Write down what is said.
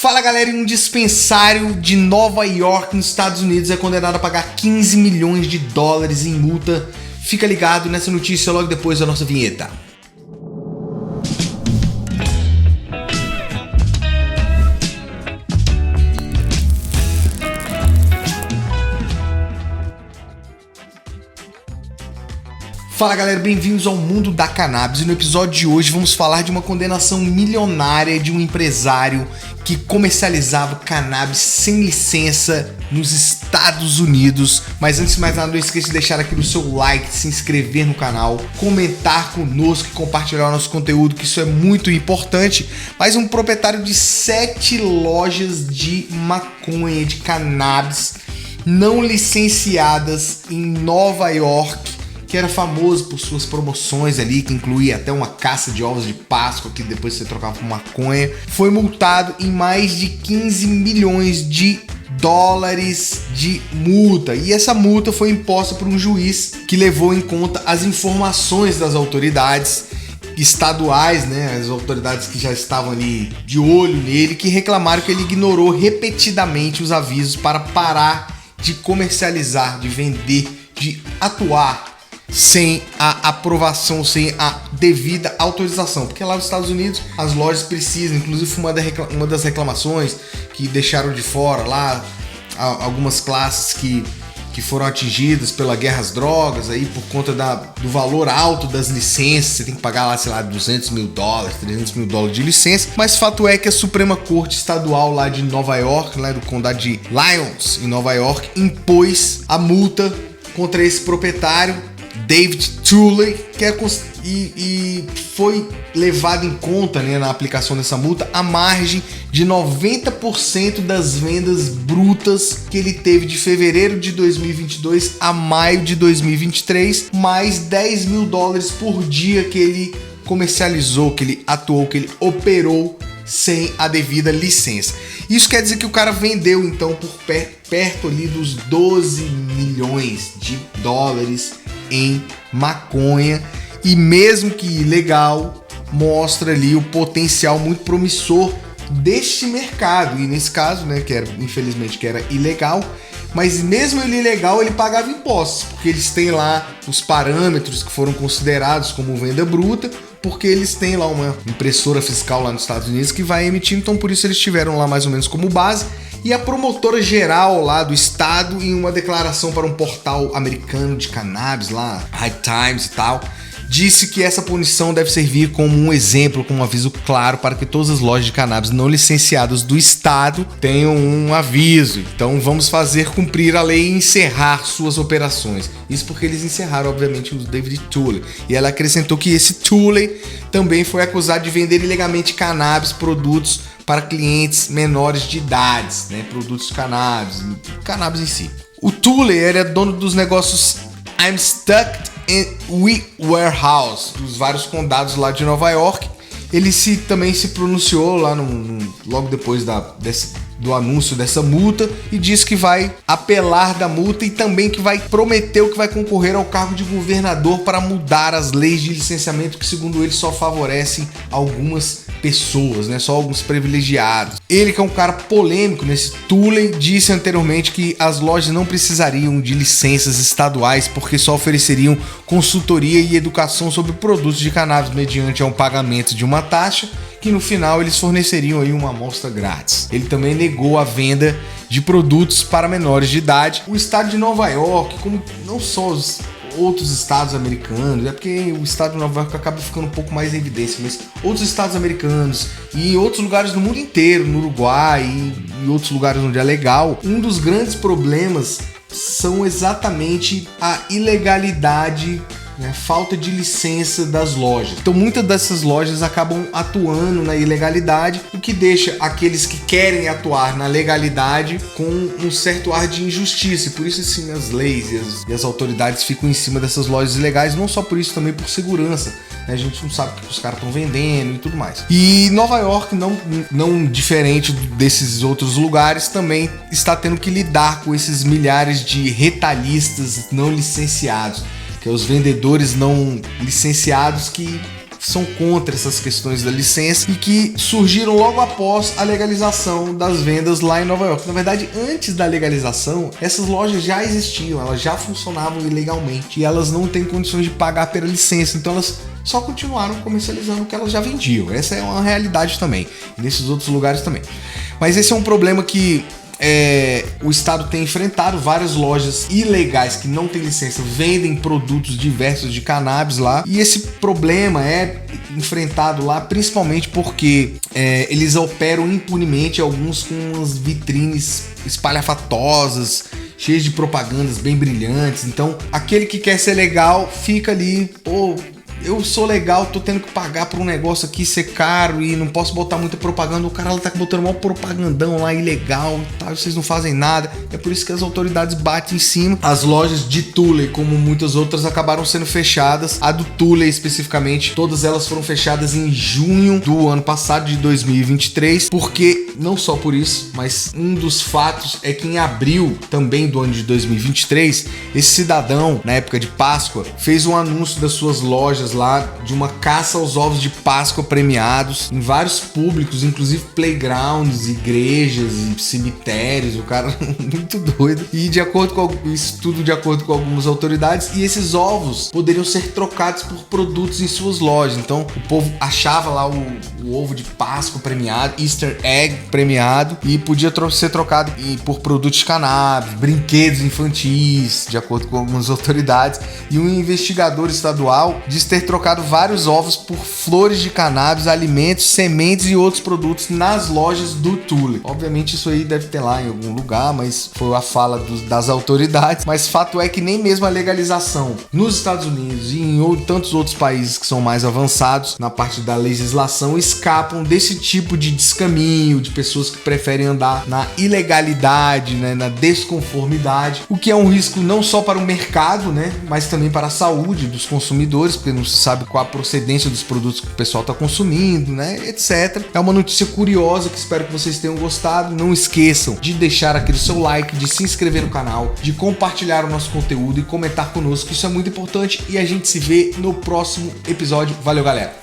Fala galera, um dispensário de Nova York, nos Estados Unidos, é condenado a pagar 15 milhões de dólares em multa. Fica ligado nessa notícia logo depois da nossa vinheta. Fala galera, bem-vindos ao mundo da cannabis e no episódio de hoje vamos falar de uma condenação milionária de um empresário que comercializava cannabis sem licença nos Estados Unidos. Mas antes de mais nada, não esqueça de deixar aqui o seu like, se inscrever no canal, comentar conosco e compartilhar o nosso conteúdo, que isso é muito importante. Mas um proprietário de 7 lojas de maconha, de cannabis não licenciadas em Nova York, que era famoso por suas promoções ali, que incluía até uma caça de ovos de Páscoa, que depois você trocava por maconha, foi multado em mais de 15 milhões de dólares de multa. E essa multa foi imposta por um juiz que levou em conta as informações das autoridades estaduais, né, as autoridades que já estavam ali de olho nele, que reclamaram que ele ignorou repetidamente os avisos para parar de comercializar, de vender, de atuar sem a aprovação, sem a devida autorização, porque lá nos Estados Unidos as lojas precisam, inclusive uma das reclamações que deixaram de fora lá algumas classes que foram atingidas pela guerra às drogas, aí por conta do valor alto das licenças, você tem que pagar lá, sei lá, 200 mil dólares, 300 mil dólares de licença, mas fato é que a Suprema Corte Estadual lá de Nova York, lá do condado de Lyons, em Nova York, impôs a multa contra esse proprietário, David Tuley, e foi levado em conta, né, na aplicação dessa multa a margem de 90% das vendas brutas que ele teve de fevereiro de 2022 a maio de 2023, mais 10 mil dólares por dia que ele comercializou, que ele atuou, que ele operou sem a devida licença. Isso quer dizer que o cara vendeu então por perto ali dos 12 milhões de dólares em maconha, e mesmo que ilegal, mostra ali o potencial muito promissor deste mercado. E nesse caso, né, que era, infelizmente, que era ilegal, mas mesmo ele ilegal, ele pagava impostos, porque eles têm lá os parâmetros que foram considerados como venda bruta, porque eles têm lá uma impressora fiscal lá nos Estados Unidos que vai emitir, então por isso eles tiveram lá mais ou menos como base. E a promotora geral lá do estado, em uma declaração para um portal americano de cannabis lá, High Times e tal, disse que essa punição deve servir como um exemplo, como um aviso claro para que todas as lojas de cannabis não licenciadas do estado tenham um aviso. Então vamos fazer cumprir a lei e encerrar suas operações. Isso porque eles encerraram, obviamente, o David Tuley. E ela acrescentou que esse Tuley também foi acusado de vender ilegalmente cannabis, produtos para clientes menores de idades, né? Produtos de cannabis em si. O Tuley era dono dos negócios I'm Stuck in We Warehouse, dos vários condados lá de Nova York. Ele também se pronunciou lá logo depois do anúncio dessa multa e disse que vai apelar da multa e também que prometeu que vai concorrer ao cargo de governador para mudar as leis de licenciamento que, segundo ele, só favorecem algumas pessoas, né? Só alguns privilegiados. Ele, que é um cara polêmico nesse Tuley, disse anteriormente que as lojas não precisariam de licenças estaduais porque só ofereceriam consultoria e educação sobre produtos de cannabis mediante um pagamento de uma taxa, que no final eles forneceriam aí uma amostra grátis. Ele também negou a venda de produtos para menores de idade. O estado de Nova York, como não só os outros estados americanos, é porque o estado de Nova York acaba ficando um pouco mais em evidência, mas outros estados americanos e outros lugares do mundo inteiro, no Uruguai e outros lugares onde é legal, um dos grandes problemas são exatamente a ilegalidade, né, falta de licença das lojas. Então muitas dessas lojas acabam atuando na ilegalidade, o que deixa aqueles que querem atuar na legalidade com um certo ar de injustiça, e por isso assim as leis e as autoridades ficam em cima dessas lojas ilegais, não só por isso, também por segurança, né? A gente não sabe o que os caras estão vendendo e tudo mais. E Nova York, não diferente desses outros lugares, também está tendo que lidar com esses milhares de retalhistas não licenciados, que é os vendedores não licenciados que são contra essas questões da licença e que surgiram logo após a legalização das vendas lá em Nova York. Na verdade, antes da legalização, essas lojas já existiam, elas já funcionavam ilegalmente e elas não têm condições de pagar pela licença, então elas só continuaram comercializando o que elas já vendiam. Essa é uma realidade também, e nesses outros lugares também. Mas esse é um problema que o estado tem enfrentado. Várias lojas ilegais que não têm licença vendem produtos diversos de cannabis lá, e esse problema é enfrentado lá principalmente porque eles operam impunemente, alguns com umas vitrines espalhafatosas, cheias de propagandas bem brilhantes. Então aquele que quer ser legal fica ali, pô, eu sou legal, tô tendo que pagar por um negócio aqui ser caro e não posso botar muita propaganda. O cara lá tá botando uma propagandão lá ilegal, tá? Vocês não fazem nada. É por isso que as autoridades batem em cima. As lojas de Tulane, como muitas outras, acabaram sendo fechadas. A do Tulane especificamente, todas elas foram fechadas em junho do ano passado, de 2023, porque não só por isso, mas um dos fatos é que em abril também do ano de 2023, esse cidadão, na época de Páscoa, fez um anúncio das suas lojas lá de uma caça aos ovos de Páscoa premiados em vários públicos, inclusive playgrounds, igrejas e cemitérios. O cara muito doido. E de acordo com isso tudo, de acordo com algumas autoridades, e esses ovos poderiam ser trocados por produtos em suas lojas. Então o povo achava lá o ovo de Páscoa premiado, Easter egg premiado, e podia ser trocado por produtos de cannabis, brinquedos infantis, de acordo com algumas autoridades. E um investigador estadual diz ter trocado vários ovos por flores de cannabis, alimentos, sementes e outros produtos nas lojas do Tulane. Obviamente isso aí deve ter lá em algum lugar, mas foi a fala das autoridades. Mas fato é que nem mesmo a legalização nos Estados Unidos e em tantos outros países que são mais avançados na parte da legislação escapam desse tipo de descaminho, de pessoas que preferem andar na ilegalidade, né, na desconformidade, o que é um risco não só para o mercado, né, mas também para a saúde dos consumidores, porque não se sabe qual a procedência dos produtos que o pessoal está consumindo, né, etc. É uma notícia curiosa que espero que vocês tenham gostado. Não esqueçam de deixar aquele seu like, de se inscrever no canal, de compartilhar o nosso conteúdo e comentar conosco, isso é muito importante, e a gente se vê no próximo episódio. Valeu, galera!